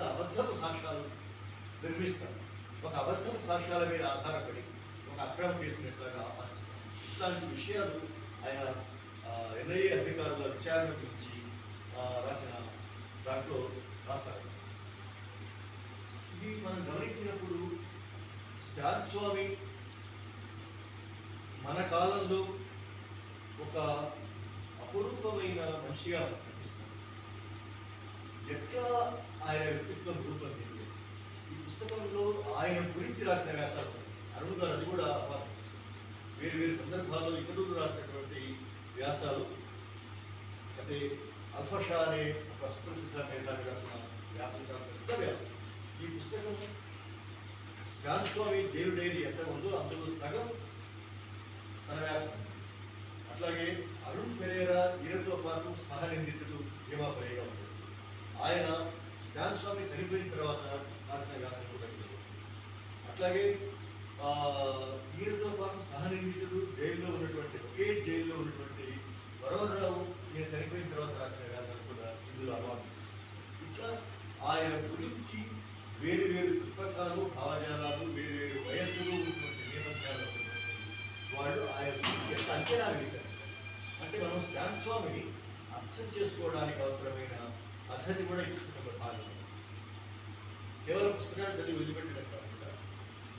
అబద్ధపు సాక్ష్యాలు నిర్మిస్తారు. ఒక అబద్ధపు సాక్ష్యాల మీద ఆధారపడి ఒక అక్రమ కేసును ఎట్లాగా ఆపాదిస్తారు. ఇట్లాంటి విషయాలు ఆయన ఎన్ఐఏ అధికారుల విచారణ గురించి రాసిన దాంట్లో రాస్తారు. ఇది మనం గమనించినప్పుడు స్టాన్ స్వామి మన కాలంలో ఒక అపురూపమైన మనిషిగా మనకు కనిపిస్తారు. ఎట్లా ఆయన వ్యక్తిత్వం రూపొందింది ఈ పుస్తకంలో ఆయన గురించి రాసిన వ్యాసాలు అరుణ్ గారు అది కూడా అపార్థం చేశారు. వేరు వేరు సందర్భాల్లో ఇతరులు రాసినటువంటి వ్యాసాలు, అయితే అల్ఫషా అనే ఒక సుప్రసిద్ధ మేధావి రాసిన వ్యాసం చాలా పెద్ద వ్యాసం. ఈ పుస్తకం స్టాన్ స్వామి జైలు డైరీ ఎంత ఉందో అందులో సగం తన వ్యాసం. అట్లాగే అరుణ్ పెరేరా ఈయనతో పాటు సహనిందితుడు భీమా పరేగా ఉంటుంది. ఆయన స్టాన్ స్వామి చనిపోయిన తర్వాత రాసిన వ్యాసం కూడా. అట్లాగే ఈయనతో పాటు సహనిందితుడు జైల్లో ఉన్నటువంటి ఒకే జైల్లో ఉన్నటువంటి వరవరరావు ఈయన చనిపోయిన తర్వాత రాసిన వ్యాసాలు కూడా ఇందులో అనువాదం చేశారు. ఇట్లా ఆయన గురించి వేరు వేరు దృక్పథాలు, భావజాలాలు, వేరు వేరు వయస్సులు ఉన్నటువంటి నేపథ్యాలు వాళ్ళు ఆయన గురించి ఎంత అంచనా వేశారు. అంటే మనం స్టాన్ స్వామిని అర్థం చేసుకోవడానికి అవసరమైన పద్ధతి కూడా ఈ పుస్తకంలో భాగం. కేవలం పుస్తకాన్ని చదివి వదిలిపెట్టడం కాకుండా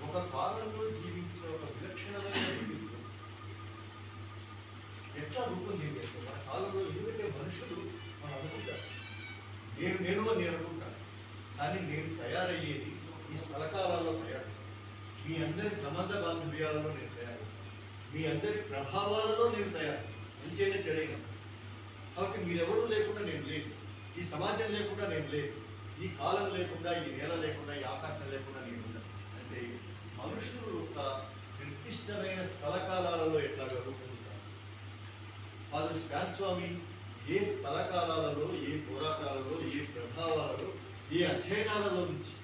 ఒక కాలంలో జీవించిన ఒక విలక్షణమైన వ్యక్తిత్వం ఎట్లా రూపొందింది. మన కాలంలో ఎందుకంటే మనుషులు మనం అనుకుంటారు, నేను అని నేను అనుకుంటాను, కానీ నేను తయారయ్యేది ఈ స్థలకాలాల్లో తయారు. మీ అందరి సంబంధ బాంధవ్యాలలో నేను తయారు, మీ అందరి ప్రభావాలలో నేను తయారు, మంచైనా చెడైనా. కాబట్టి మీరెవరూ లేకుండా నేను లేదు, ఈ సమాజం లేకుండా నేను లేదు, ఈ కాలం లేకుండా, ఈ నేల లేకుండా, ఈ ఆకాశం లేకుండా నేను ఉన్నాను. అంటే మనుషులు ఒక నిర్దిష్టమైన స్థలకాలాలలో ఎట్లాగా రూపొందుతారు. ఫాదర్ స్టాన్ స్వామి ఏ స్థలకాలాలలో, ఏ పోరాటాలలో, ఏ ప్రభావాలలో, ఏ అధ్యయనాలలో నుంచి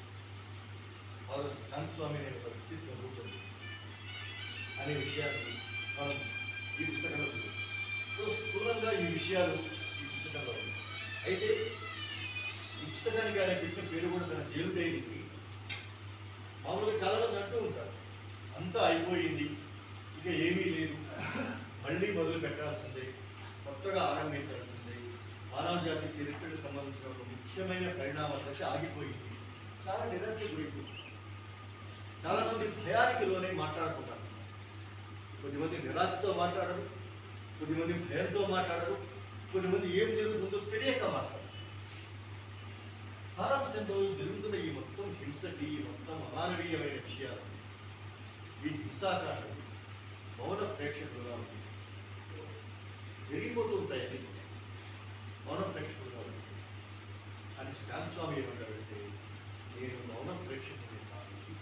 ఫాదర్ స్టాన్ స్వామి అనే ఒక వ్యక్తిత్వం రూపొంది అనే విషయాన్ని మనం ఈ పుస్తకంలో చూడవచ్చు. స్థూలంగా ఈ విషయాలు ఈ పుస్తకంలో ఉన్నాయి. అయితే ఈ పుస్తకానికి ఆయన పెట్టిన పేరు కూడా తన జైలు డైరీకి. మామూలుగా చాలామంది అంటూ ఉంటారు, అంతా అయిపోయింది, ఇక ఏమీ లేదు, మళ్ళీ మొదలు పెట్టాల్సిందే, కొత్తగా ఆరంభించాల్సిందే, మానవ జాతి చరిత్రకు సంబంధించిన ఒక ముఖ్యమైన పరిణామ దశ ఆగిపోయింది. చాలా నిరాశ గురైపోయింది. చాలామంది భయానికి లోనే మాట్లాడుకుంటారు. కొద్దిమంది నిరాశతో మాట్లాడరు, కొద్దిమంది భయంతో మాట్లాడరు, కొద్దిమంది ఏం జరుగుతుందో తెలియక మాట్లాడరు. సారాంశంలో జరుగుతున్న ఈ మొత్తం హింసకి, ఈ మొత్తం అమానవీయమైన విషయాలు, ఈ హింసాకాశం మౌన ప్రేక్షకులుగా ఉంది, జరిగిపోతూ ఉంటాయని మౌన ప్రేక్షకులుగా ఉంది. అని స్టాన్ స్వామి ఏమంటారంటే, నేను మౌన ప్రేక్షకుని కాదు.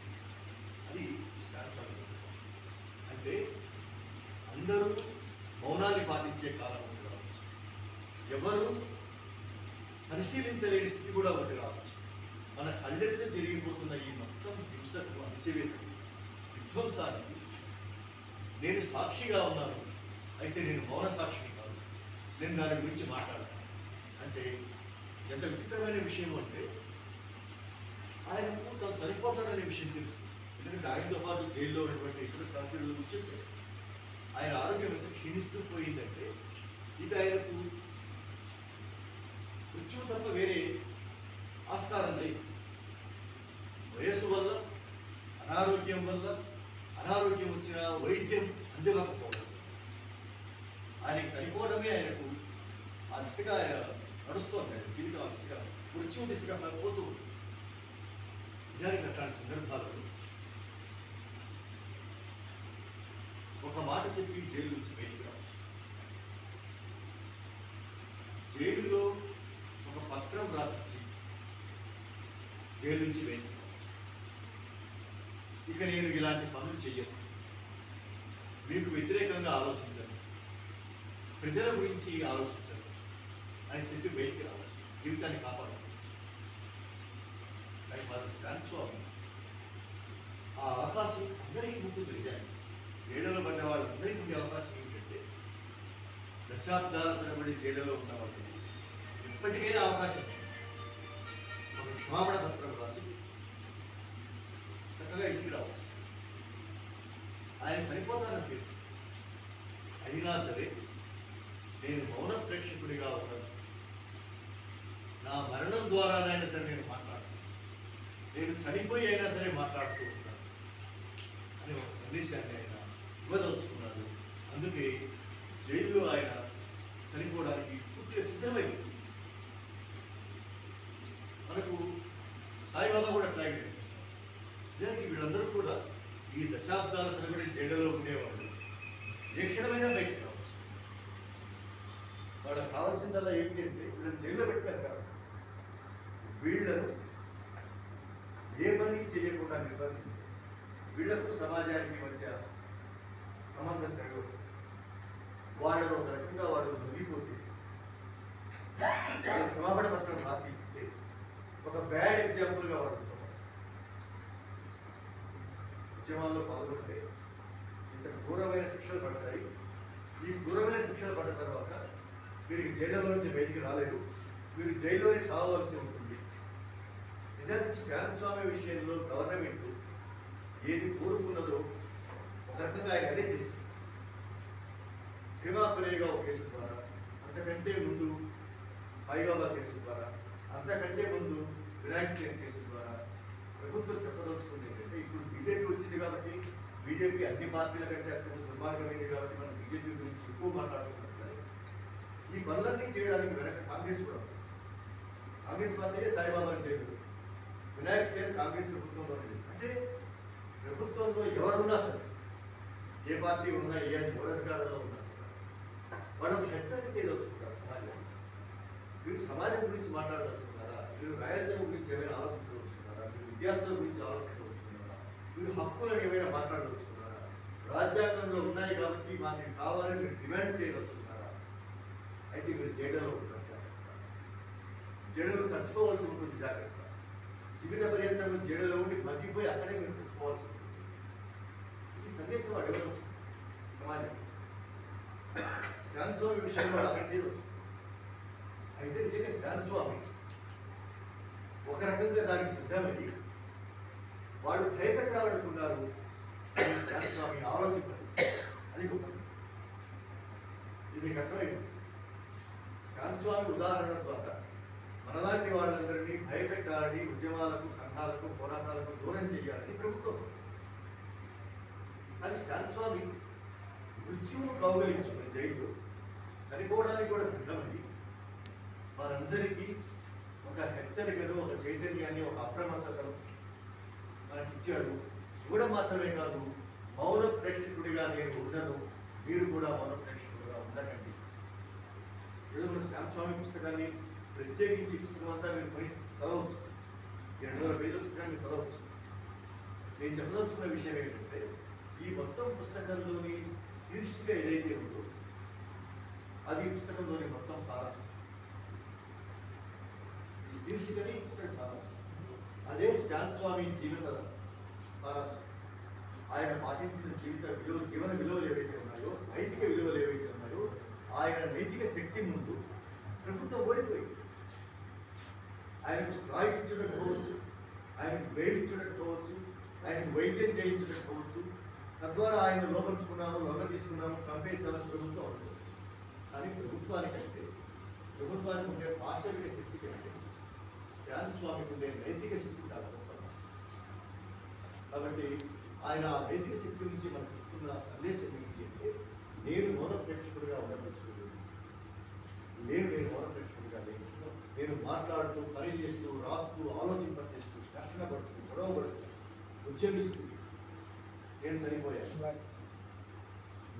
అది స్టాన్ స్వామి. అంటే అందరూ మౌనాన్ని పాటించే కాలం ఒకటి రావచ్చు, ఎవరు పరిశీలించలేని స్థితి కూడా ఒకటి రావచ్చు. మన కళ్ళెదుట జరిగిపోతున్న ఈ మొత్తం హింసకు, అణచివేతకు, విధ్వంసానికి నేను సాక్షిగా ఉన్నాను. అయితే నేను మౌన సాక్షిని కాదు, నేను దాని గురించి మాట్లాడతాను. అంటే ఎంత విచిత్రమైన విషయం అంటే, ఆయనకు తను చనిపోతాడనే విషయం తెలుసు. ఎందుకంటే ఆయనతో పాటు జైల్లో ఉన్నటువంటి ఇతర సహచరుల గురించి ఆయన ఆరోగ్యం ఎంత క్షీణిస్తూ పోయిందంటే, ఇక ఆయనకు మృత్యువు తప్ప వేరే ఆస్కారం లేదు. వయస్సు వల్ల, అనారోగ్యం వల్ల, అనారోగ్యం వచ్చిన వైద్యం అందివ్వకపోవడం, ఆయనకి చనిపోవడమే ఆయనకు ఆ దిశగా ఆయన నడుస్తోంది. ఆయన జీవితం ఆ దిశగా, మృత్యువు దిశగా పోతూ ఉంది. నిజానికి అట్లాంటి సందర్భాలలో ఒక మాట చెప్పి జైలు నుంచి బయటికి రావచ్చు. జైలులో ఒక పత్రం రాసిచ్చి జైలు నుంచి బయటికి రావచ్చు. ఇక నేను ఇలాంటి పనులు చెయ్యను, మీకు వ్యతిరేకంగా ఆలోచించను, ప్రజల గురించి ఆలోచించను అని చెప్పి బయటికి రావచ్చు, జీవితాన్ని కాపాడుకోవచ్చు. కానీ ఫాదర్ స్టాన్ స్వామి ఆ అవకాశం అందరికీ ఉంటుంది. నిజానికి జైలులో పడ్డ వాళ్ళందరికీ ఉండే అవకాశం ఏమిటంటే, దశాబ్దాల తరబడి జైలులో ఉన్న వాళ్ళకి ఇప్పటికైనా అవకాశం ఒక క్షమాపణ పత్రం రాసి చక్కగా ఇంటికి రావచ్చు. ఆయన చనిపోతానని తెలుసు, అయినా సరే నేను మౌన ప్రేక్షకుడిగా ఉన్నాను. నా మరణం ద్వారానైనా సరే నేను మాట్లాడుతాను, నేను చనిపోయి అయినా సరే మాట్లాడుతూ ఉంటాను అని ఒక సందేశాన్ని ఆయన ఇవ్వదలుచుకున్నాడు. అందుకే జైల్లో ఆయన చనిపోవడానికి పూర్తిగా సిద్ధమైంది. మనకు సాయిబాబా కూడా అట్లాగే కనిపిస్తారు. నిజానికి వీళ్ళందరూ కూడా ఈ దశాబ్దాల తరబడి జైలులో ఉండేవాళ్ళు ఏ క్షణమైనా బయటకు రావచ్చు. వాళ్ళకి కావాల్సిందల్లా ఏంటంటే వీళ్ళని జైల్లో పెట్టారు కదా, వీళ్ళను ఏ పని చేయకుండా నిర్బంధించారు. వీళ్లకు సమాజానికి మధ్య సంబంధం కలగదు. వాళ్ళను ఒక రకంగా వాళ్ళు మునిగిపోతే వాళ్ళు క్షమాపణ పత్రం రాసి ఇస్తే ఒక బ్యాడ్ ఎగ్జాంపుల్గా వాడుతున్నారు. ఉద్యమాల్లో పాల్గొంటే ఇంత ఘోరమైన శిక్షలు పడతాయి. ఈ ఘోరమైన శిక్షలు పడ్డ తర్వాత వీరికి జైల్లో నుంచి బయటికి రాలేరు, వీరు జైల్లోనే చావవలసి ఉంటుంది. నిజానికి స్టాన్ స్వామి విషయంలో గవర్నమెంట్ ఏది కోరుకున్నదో ఒక రకంగా ఆయన అదే చేసింది. భీమాపురేగా ఒక కేసు ద్వారా, అంతకంటే ముందు సాయిబాబా కేసు ద్వారా, అంతకంటే ముందు వినాయక సేన్ కేసు ద్వారా ప్రభుత్వం చెప్పదలుచుకుంది ఏంటంటే, ఇప్పుడు బీజేపీ వచ్చింది కాబట్టి, బీజేపీ అన్ని పార్టీల కంటే అత్యంత దుర్మార్గమైంది కాబట్టి మనం బీజేపీ గురించి ఎక్కువ మాట్లాడుతున్నాం. కానీ ఈ పనులన్నీ చేయడానికి వెనక కాంగ్రెస్ కూడా ఉంది. కాంగ్రెస్ పార్టీయే సాయిబాబాని చేయలేదు. వినాయక సేన్ కాంగ్రెస్ ప్రభుత్వంలో లేదు. అంటే ప్రభుత్వంలో ఎవరున్నా సరే, ఏ పార్టీ ఉన్నా, ఎవరు అధికారంలో ఉన్నా వాళ్ళకి హెచ్చరిక చేయదలుచుకుంటారు సమాజం. మీరు సమాజం గురించి మాట్లాడదలుచుకున్నారా? మీరు రాయలసీమ గురించి ఏమైనా ఆలోచించదలుచుకున్నారా? మీరు విద్యార్థుల గురించి ఆలోచించదలుచుకున్నారా? మీరు హక్కులను ఏమైనా మాట్లాడదలుచుకున్నారా? రాజ్యాంగంలో ఉన్నాయి కాబట్టి మాకు కావాలని మీరు డిమాండ్ చేయదలుచుకున్నారా? అయితే మీరు జైల్లో ఉంటారు. జైల్లో చచ్చిపోవాల్సి ఉంటుంది. జాగ్రత్త. జీవిత పర్యంతం జైల్లో ఉండి మగ్గిపోయి అక్కడే మీరు చచ్చిపోవాల్సి ఉంటుంది. ఈ సందేశం అడగడం సమాజం. స్టాన్ స్వామి విషయంలో అక్కడ చేయవచ్చు. అయితే నిజంగా స్టాన్ స్వామి ఒక రకంగా దానికి సిద్ధమయ్యి వాళ్ళు భయపెట్టాలనుకున్నారు. స్టాన్ స్వామి ఆలోచించారు. అది గొప్ప. ఇది అర్థమైంది. స్టాన్ స్వామి ఉదాహరణ ద్వారా మనలాంటి వాళ్ళందరినీ భయపెట్టాలని, ఉద్యమాలకు, సంఘాలకు, పోరాటాలకు దూరం చేయాలని ప్రభుత్వం. కానీ స్టాన్ స్వామి మృత్యువును కౌగలించుకుని జైల్లో చనిపోవడానికి కూడా సిద్ధమని మనందరికీ ఒక హెచ్చరికను, ఒక చైతన్యాన్ని, ఒక అప్రమత్తతను మనకిచ్చాడు. ఇవ్వడం మాత్రమే కాదు, మౌన ప్రేక్షకుడిగా నేను ఉండను, మీరు కూడా మౌన ప్రేక్షకుడిగా ఉండకండి. ఏదో మన స్టాన్ స్వామి పుస్తకాన్ని ప్రత్యేకించి ఈ పుస్తకం అంతా మీరు కొని చదవచ్చు. 200 పేజీల పుస్తకాన్ని మీరు చదవచ్చు. నేను చెప్పదలుచుకున్న విషయం ఏంటంటే, ఈ మొత్తం పుస్తకంలోని శీర్షిక ఏదైతే ఉందో అది పుస్తకంలోని మొత్తం సారాంశం. ఈ శీర్షికని పుస్తక సారాంశం. అదే స్టాన్ స్వామి జీవిత సారాంశం. ఆయన పాటించిన జీవన విలువలు ఏవైతే ఉన్నాయో, నైతిక విలువలు ఏవైతే ఉన్నాయో, ఆయన నైతిక శక్తి ముందు ప్రభుత్వం ఓడిపోయింది. ఆయనకు స్ట్రాయిక్ ఇచ్చకపోవచ్చు, ఆయనకు బెయిల్ ఇచ్చకపోవచ్చు, ఆయనకు వైద్యం చేయించకపోవచ్చు, తద్వారా ఆయన లోపరుచుకున్నాము, లొంగ తీసుకున్నాము, చంపేసామని ప్రభుత్వం అనుకోవచ్చు. కానీ ప్రభుత్వానికి ఉండే పాశవిక శక్తి కంటే స్టాన్ స్వామికి ఉండే నైతిక శక్తి చాలా గొప్పది. కాబట్టి ఆయన ఆ నైతిక శక్తి నుంచి మనకు ఇస్తున్న సందేశం ఏంటి అంటే, నేను మౌన ప్రేక్షకుడిగా ఉండదలుచుకోలేదు. నేను మౌన ప్రేక్షకుడిగా లేదు. నేను మాట్లాడుతూ, పని చేస్తూ, రాస్తూ, ఆలోచింపచేస్తూ, దర్శన పడుతూ, గొడవ పడుతూ, ఉద్యమిస్తూ నేను చనిపోయాను.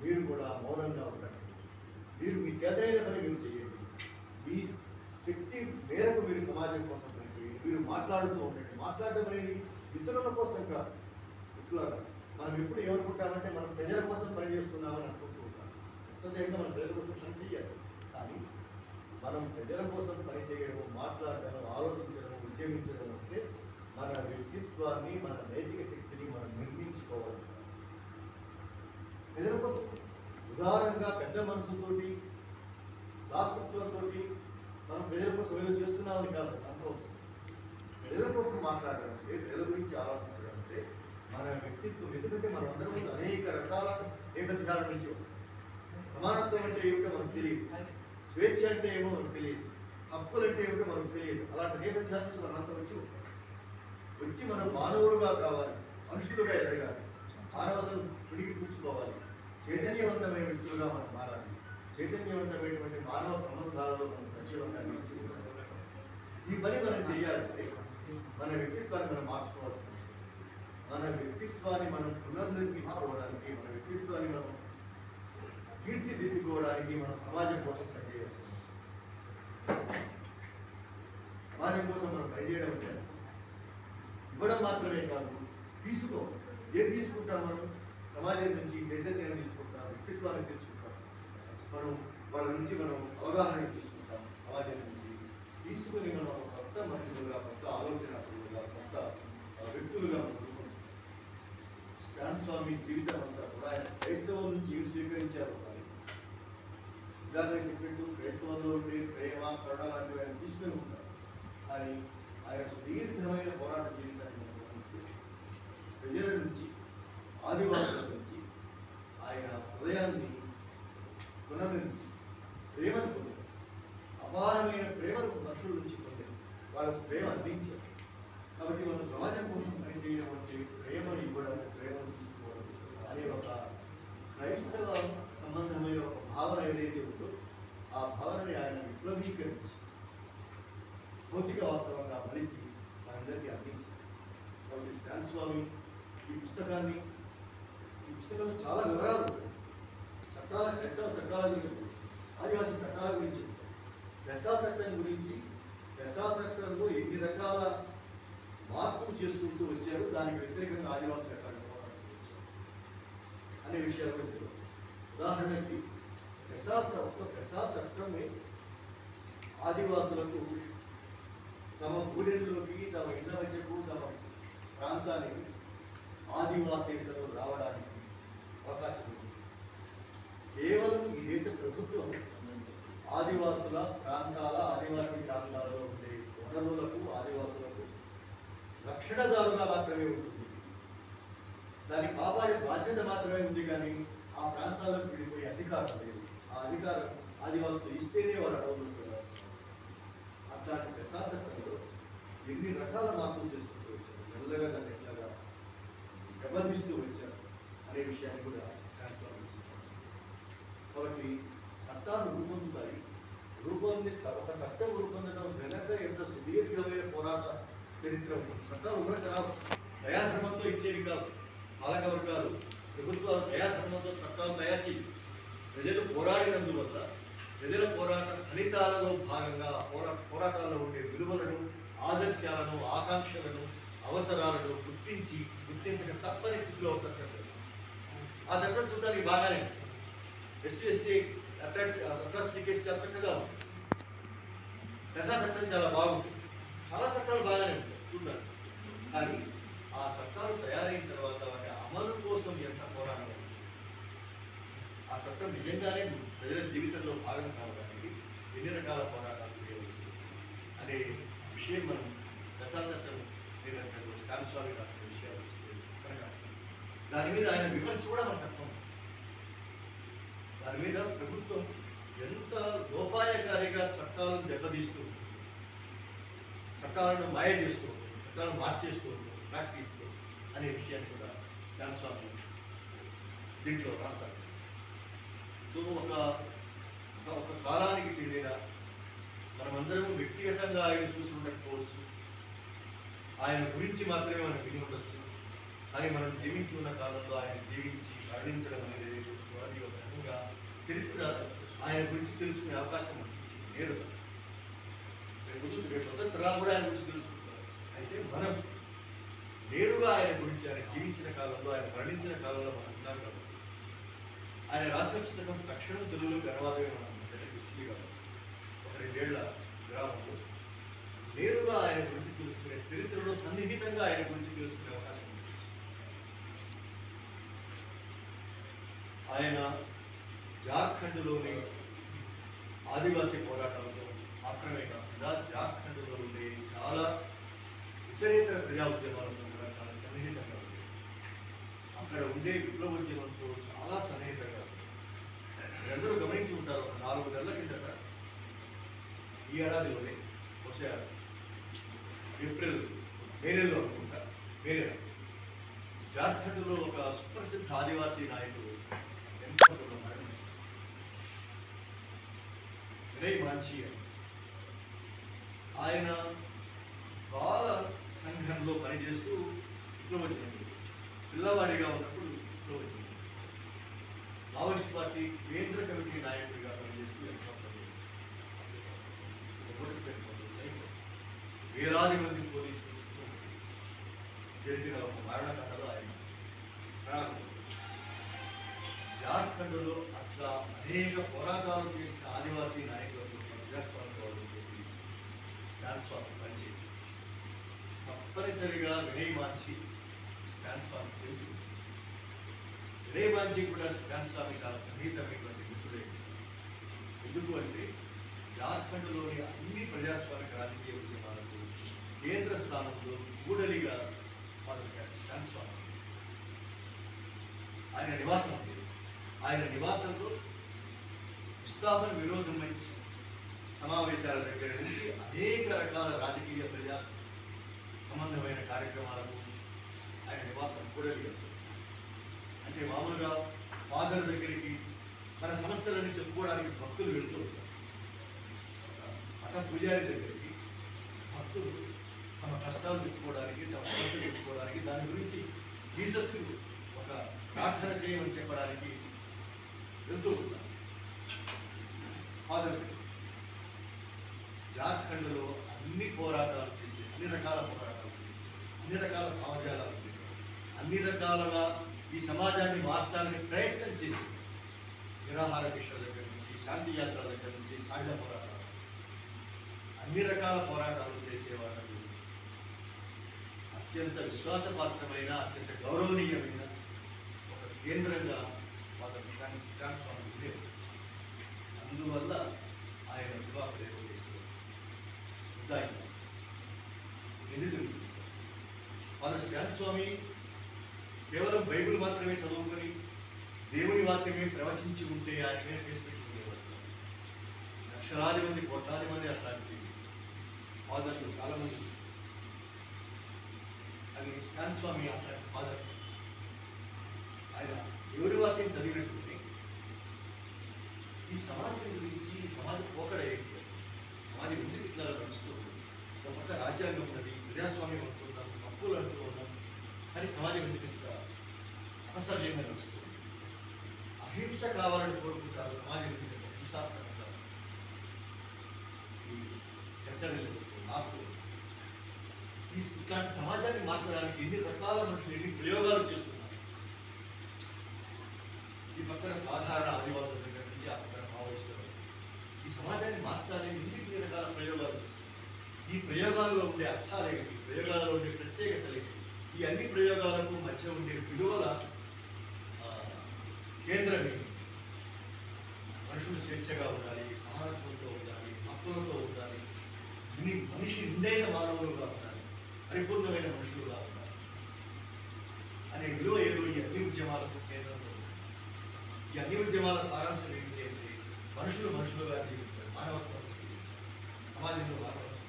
మీరు కూడా మౌనంగా ఉండండి. మీరు మీ చేతనైన పని మీరు చేయండి. ఈ శక్తి మేరకు మీరు సమాజం కోసం పని చేయండి. మీరు మాట్లాడుతూ ఉండండి. మాట్లాడడం అనేది ఇతరుల కోసం కాదు. ఇతరుల మనం ఎప్పుడు ఏమనుకుంటామంటే, మనం ప్రజల కోసం పనిచేస్తున్నామని అనుకుంటూ ఉంటాం. నిస్సందేహంగా మనం ప్రజల కోసం పని చేయాలి. కానీ మనం ప్రజల కోసం పని చేయడము, మాట్లాడడం, ఆలోచించడం, ఉద్యమించడం అంటే మన వ్యక్తిత్వాన్ని, మన నైతిక శక్తిని మనం నిర్మించుకోవాలి. ప్రజల కోసం ఉదారంగా పెద్ద మనసుతోటి, దాతృత్వంతో మనం ప్రజల కోసం ఏదో చేస్తున్నామని కాదు అనుకోవాల్సింది. ప్రజల కోసం మాట్లాడడం అంటే, ప్రజల గురించి ఆలోచించడం అంటే మన వ్యక్తిత్వం. ఎందుకంటే మనం అందరం అనేక రకాల నేపథ్యాల నుంచి వస్తాం. సమానత్వం అంటే ఏమిటో మనకు తెలియదు, స్వేచ్ఛ అంటే ఏమో మనకు తెలియదు, హక్కులు అంటే ఏమిటో మనకు తెలియదు. అలాంటి నేపథ్యాల నుంచి మనంతా వచ్చి మనం మానవులుగా కావాలి, మనుషులుగా ఎదగాలి, మానవతను పిడికి కూర్చుకోవాలి, చైతన్యవంతమైన వ్యక్తులుగా మనం మారాలి, చైతన్యవంతమైనటువంటి మానవ సంబంధాలలో మనం సజీవంగా నిలిచిపోవాలి. ఈ పని మనం చేయాలంటే మన వ్యక్తిత్వాన్ని మనం మార్చుకోవాల్సింది. మన వ్యక్తిత్వాన్ని మనం పునర్నిర్మించుకోవడానికి, మన వ్యక్తిత్వాన్ని మనం తీర్చిదిద్దుకోవడానికి మనం సమాజం కోసం పనిచేయాల్సింది. సమాజం కోసం మనం పనిచేయడం అంటే ఇవ్వడం మాత్రమే కాదు, తీసుకోవాలి. ఏం తీసుకుంటాం మనం? సమాజం నుంచి చైతన్యాన్ని తీసుకుంటాం, వ్యక్తిత్వాన్ని తీసుకుంటాం, మనం వాళ్ళ నుంచి మనం అవగాహన తీసుకుంటాం. సమాజం నుంచి తీసుకుని మనం కొత్త మనుషులుగా, కొత్త ఆలోచనలుగా, కొత్త వ్యక్తులుగా మనం స్టాన్ స్వామి జీవితం అంతా కూడా ఆయన క్రైస్తవం నుంచి ఏమి స్వీకరించారు. ఇలాగ చెప్పినట్టు క్రైస్తవంలో ఉండే ప్రేమ, కరుణ లాంటివి ఆయన తీసుకుని ఉంటారు. కానీ ఆయన సుదీర్ఘమైన పోరాట జీవితాన్ని మనం గమనిస్తే ప్రజల నుంచి, ఆదివాసుల నుంచి ఆయన హృదయాన్ని పునర్నిర్మించి ప్రేమను పొందారు. అపారమైన ప్రేమను మనుషుల నుంచి పొందారు, వాళ్ళకు ప్రేమ అందించారు. కాబట్టి మనం సమాజం కోసం పనిచేయడం అంటే ప్రేమను ఇవ్వడం, ప్రేమను తీసుకోవడం అనే ఒక క్రైస్తవ సంబంధమైన ఒక భావన ఏదైతే ఉందో ఆ భావనని ఆయన విప్లవీకరించి భౌతిక వాస్తవంగా మలిచి మనందరికీ అందించారు. కాబట్టి స్టాన్ స్వామి ఈ పుస్తకంలో చాలా వివరాలు ఉంటాయి. చట్టాల, క్రైస్తవ చట్టాల గురించి, ఆదివాసీ చట్టాల గురించి, పెసా చట్టం గురించి, పెసా చట్టంలో ఎన్ని రకాల మార్పులు చేసుకుంటూ వచ్చారు, దానికి వ్యతిరేకంగా ఆదివాసులు ఎట్లా పోరాడుతూ వచ్చారు అనే విషయాలు కూడా తెలియదు. ఉదాహరణకి పెసా చట్టమే ఆదివాసులకు తమ ఊళ్ళలోకి, తమ ఇళ్ళ మధ్యకు, తమ ప్రాంతానికి ఆదివాసీలతో రావడానికి అవకాశం ఉంది. కేవలం ఈ దేశ ప్రభుత్వం ఆదివాసుల ప్రాంతాల, ఆదివాసీ ప్రాంతాల్లో ఉండే వనరులకు, ఆదివాసులకు రక్షణదారుగా మాత్రమే ఉంటుంది. దాన్ని కాపాడే బాధ్యత మాత్రమే ఉంది, కానీ ఆ ప్రాంతాలకు విడిపోయే అధికారం లేదు. ఆ అధికారం ఆదివాసులు ఇస్తేనే వారు అడవులు కూడా. అట్లాంటి ప్రశాసకంలో ఎన్ని రకాల మార్పులు చేసుకుంటూ వచ్చారు, మెల్లగా దాన్ని ఎట్లాగా గమనిస్తూ వచ్చారు అనే విషయాన్ని కూడా కాబట్టి చట్టాలు రూపొందుతాయి. ఒక చట్టం రూపొందడం వెనక ఎంత సుదీర్ఘమైన పోరాట చరిత్ర ఉంటుంది. చట్టాలు ఊరక రావు, దయాధర్మంతో ఇచ్చేవి కాదు. పాలక వర్గాలు, ప్రభుత్వాలు దయాధర్మంతో చట్టాలు తయారు చేయి. ప్రజలు పోరాడినందువల్ల ప్రజల పోరాట ఫలితాలలో భాగంగా పోరాటాల్లో ఉండే విలువలను, ఆదర్శాలను, ఆకాంక్షలను, అవసరాలను గుర్తించక తప్పని స్థితిలో చట్టం చేస్తాం. ఆ చట్టం చూడడానికి బాగానే ఎస్సీ అట్రాసిటీ చాలా చక్కగా ఉంది. పెసా చట్టం చాలా బాగుంటుంది, చాలా చట్టాలు బాగానే ఉంటాయి చూడడానికి. కానీ ఆ చట్టాలు తయారైన తర్వాత వాటి అమలు కోసం ఎంత పోరాటం వచ్చింది. ఆ చట్టం నిజంగానే ప్రజల జీవితంలో భాగం కావడానికి ఎన్ని రకాల పోరాటాలు చేయవచ్చు అనే విషయం మనం పెసా చట్టం స్టాన్ స్వామి రాసిన విషయాలు కనుక దాని మీద ఆయన విమర్శ కూడా మనకు అర్థం. దాని మీద ప్రభుత్వం ఎంత లోపాయకారిగా చట్టాలను దెబ్బతీస్తూ ఉంటుంది, చట్టాలను మాయ చేస్తూ ఉంటుంది, చట్టాలను మార్చేస్తూ ఉంటుంది ప్రాక్టీస్లో అనే విషయాన్ని కూడా స్టాన్ స్వామి దీంట్లో రాస్తారు. సో ఒక కాలానికి చెందిన మనమందరం వ్యక్తిగతంగా ఆయన చూసి ఉండకపోవచ్చు, ఆయన గురించి మాత్రమే మనం విని ఉండొచ్చు. కానీ మనం జీవించి ఉన్న కాలంలో ఆయన జీవించి మరణించడం అనేది అది ఒక రకంగా చరిత్ర ఆయన గురించి తెలుసుకునే అవకాశం మనకి ఇచ్చింది నేరుగా. రేపు తరాలు కూడా ఆయన గురించి తెలుసుకుంటారు. అయితే మనం నేరుగా ఆయన గురించి, ఆయన జీవించిన కాలంలో, ఆయన మరణించిన కాలంలో మనం ఉన్నాం కాబట్టి ఆయన రాసిన పుస్తకం తక్షణం తెలుగులోకి అనువాదమే మనం వచ్చింది కాబట్టి ఒక 2 ఏళ్ల గ్రామంలో నేరుగా ఆయన గురించి తెలుసుకునే, చరిత్రలో సన్నిహితంగా ఆయన గురించి తెలుసుకునే అవకాశం ఉంది. ఆయన జార్ఖండ్లోని ఆదివాసీ పోరాటాలతో మాత్రమే కాకుండా జార్ఖండ్లో ఉండే చాలా ఇతరేతర ప్రజా ఉద్యమాలతో కూడా చాలా సన్నిహితంగా ఉంది. అక్కడ ఉండే విప్లవోద్యమంతో చాలా సన్నిహితంగా ఉంది. మీరందరూ గమనించి ఉంటారు, ఒక 4 నెలల కిందట ఈ ఏడాదిలోనే బహుశా ఏప్రిల్ మే నెలలో అనుకుంటా, మే నెల జార్ఖండ్లో ఒక సుప్రసిద్ధ ఆదివాసీ నాయకుడు ఎన్కౌంటర్లో మరణించారు. వినయ్ మాంఛీ అని. ఆయన బాల సంఘంలో పనిచేస్తూ విప్లవోద్యమం పిల్లవాడిగా ఉన్నప్పుడు విప్లవోద్యమం మావోయిస్ట్ పార్టీ కేంద్ర కమిటీ నాయకుడిగా పనిచేస్తూ ఎన్కౌంటర్ వేలాది మంది పోలీసులు జరిగిన ఒక మరణకాండలో ఆయన ప్రాణం. జార్ఖండ్లో అట్లా అనేక పోరాటాలు చేసిన ఆదివాసీ నాయకులతో ప్రజాస్వామ్యవాదులతో స్టాన్స్వామి పనిచేయండి. తప్పనిసరిగా వినయ్ మాంఛీ స్టాన్స్వామి తెలిసి వినయ్ మాంఛీ కూడా స్టాన్స్వామి చాలా సన్నిహితమైనటువంటి మిత్రుడే. ఎందుకు అంటే జార్ఖండ్లోని అన్ని ప్రజాస్వామిక రాజకీయ ఉద్యమాలకు కేంద్ర స్థానంలో కూడలిగా మొదలుపెట్టారు స్టాన్స్వామి. ఆయన నివాసం ఉంది. ఆయన నివాసంలో విస్థాపన విరోధం నుంచి సమావేశాల దగ్గర నుంచి అనేక రకాల రాజకీయ ప్రజా సంబంధమైన కార్యక్రమాలకు ఆయన నివాసం కూడలిగా. అంటే మామూలుగా ఫాదర్ దగ్గరికి తన సమస్యలని చెప్పుకోవడానికి భక్తులు వెళ్తూ ఉంటారు. మత పూజారి దగ్గరికి భక్తులు తమ కష్టాలు చెప్పుకోవడానికి, తమ సమస్యలు చెప్పుకోవడానికి, దాని గురించి జీసస్ ఒక ప్రార్థన చేయమని చెప్పడానికి వెళ్తూ ఉంటారు. ఫాదర్ జార్ఖండ్లో అన్ని పోరాటాలు చేసి, అన్ని రకాల పోరాటాలు చేసి, అన్ని రకాల భావజాలాలు చేసి, అన్ని రకాలుగా ఈ సమాజాన్ని మార్చాలని ప్రయత్నం చేసి, నిరాహార దీక్షల దగ్గర నుంచి, శాంతి యాత్ర దగ్గర నుంచి, సాయుధ పోరాటాలు, అన్ని రకాల పోరాటాలు చేసేవాళ్ళు అత్యంత విశ్వాసపాత్రమైన, అత్యంత గౌరవనీయమైన ఒక కేంద్రంగా వాళ్ళ స్టాన్స్వామి ఉండేది. అందువల్ల ఆయన వివాహ చేశారు, ఉద్దాయం చేశారు, నిందితులు చేశారు. వాళ్ళ స్టాన్స్వామి కేవలం బైబిల్ మాత్రమే చదువుకొని దేవుని వాక్యమే ప్రవచించి ఉంటే ఆయన మీద కేసు పెట్టుకునేవారు. లక్షలాది మంది, కోట్లాది మంది అట్లాంటి ఫాదర్లు చాలామంది. అది స్టాన్స్వామి అట్లాంటి ఫాదర్. ఆయన దేవుని వాక్యం చదివినట్టుంటే ఈ సమాజం గురించి, ఈ సమాజ పోకడ ఏంటి, సమాజం ఎందుకు ఇట్లా నడుస్తూ ఉంది, ఒక పక్క రాజ్యాంగం ఉన్నది, ప్రజాస్వామ్యం అంటున్నాం, హక్కులు అంటూ ఉన్నాం, కానీ సమాజం ఎందుకు ఇంత అపసవ్యంగా నడుస్తుంది, అహింస కావాలని కోరుకుంటారు, సమాజం ఎందుకు ఇంత హింసాత్మకంగా, ఈ నాకు ఇట్లాంటి సమాజాన్ని మార్చడానికి ఎన్ని రకాల మనుషులు ఎన్ని ప్రయోగాలు చేస్తున్నారు. ఈ పక్కన సాధారణ ఆదివాసుల దగ్గర నుంచి ఆ పక్కన మావోయిస్టులు ఈ సమాజాన్ని మార్చాలని ఎన్ని రకాల ప్రయోగాలు చేస్తున్నారు. ఈ ప్రయోగాల్లో ఉండే అర్థాలు ఏమిటి, ప్రయోగాల్లో ఉండే ప్రత్యేకతలు ఏమిటి, ఈ అన్ని ప్రయోగాలకు మధ్య ఉండే విలువల కేంద్రం ఏమిటి. మనుషులు స్వేచ్ఛగా ఉండాలి, సమానత్వంతో ఉండాలి, హక్కులతో ఉండాలి, మనిషి నిండైన మానవులుగా ఉండాలి, పరిపూర్ణమైన మనుషులుగా ఉండాలి అనే విలువ ఏదో ఈ అన్ని ఉద్యమాలకు కేంద్రంలో ఉంది. ఈ అన్ని ఉద్యమాల సారాంశం ఏమిటి అంటే మనుషులు మనుషులుగా జీవించాలి, మానవత్వం జీవించాలి, సమాజంలో మానవత్వం.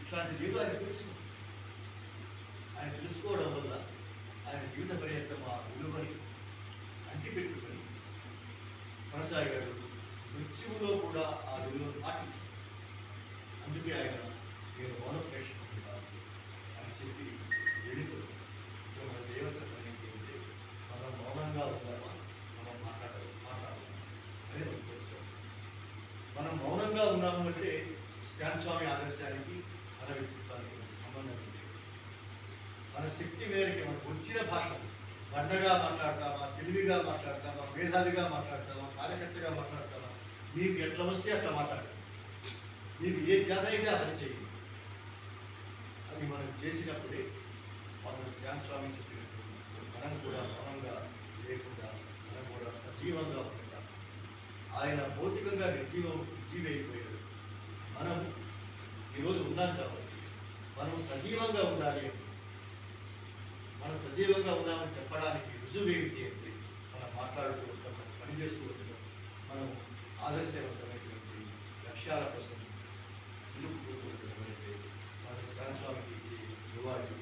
ఇట్లాంటిది ఏదో ఆయన తెలుసుకుంది. ఆయన తెలుసుకోవడం వల్ల ఆయన జీవిత పర్యంతం ఆ విలువని అంటిపెట్టుకొని కొనసాగాడు. మృత్యువులో కూడా ఆ విలువను పాటించాడు. అందుకే ఆయన నేను మౌన ప్రేక్షకుడు కాదు అని చెప్పి వెళ్ళిపోయాడు. మన చేయవలసిన పని ఏంటంటే మనం మౌనంగా ఉందామా, మనం మాట్లాడాలి అనేది మనం తెలుసుకోవాల్సి. మనం మౌనంగా ఉన్నాము అంటే స్టాన్స్వామి ఆదర్శానికి మన వ్యక్తిత్వానికి మంచి సంబంధం ఉంది. మన శక్తి మేరకి మనకు వచ్చిన భాష బండగా మాట్లాడతామా, తెలివిగా మాట్లాడతామా, మేధావిగా మాట్లాడతామా, కార్యకర్తగా మాట్లాడతామా, మీకు ఎట్లా వస్తే అట్లా మాట్లాడాలి. మీకు ఏ చేత అయితే ఆ పని చేయండి. అది మనం చేసినప్పుడే మనం స్టాన్స్వామి చెప్పినట్టు మనం కూడా మౌనంగా లేకుండా మనం కూడా సజీవంగా ఉంటాం. ఆయన భౌతికంగా నిర్జీవైపోయాడు. మనం ఈరోజు ఉన్నాం కాబట్టి మనం సజీవంగా ఉండాలి అంటే, మనం సజీవంగా ఉన్నామని చెప్పడానికి రుజువు ఏమిటి అంటే, మనం మాట్లాడుతూ ఉంటాం, మనం పనిచేస్తూ ఉంటాం, మనం ఆదర్శవంతమైనటువంటి లక్ష్యాల కోసం ముందుకు పోతూ ఉండడం అనేది మన శాస్త్రానికి ఇచ్చే నివాళి.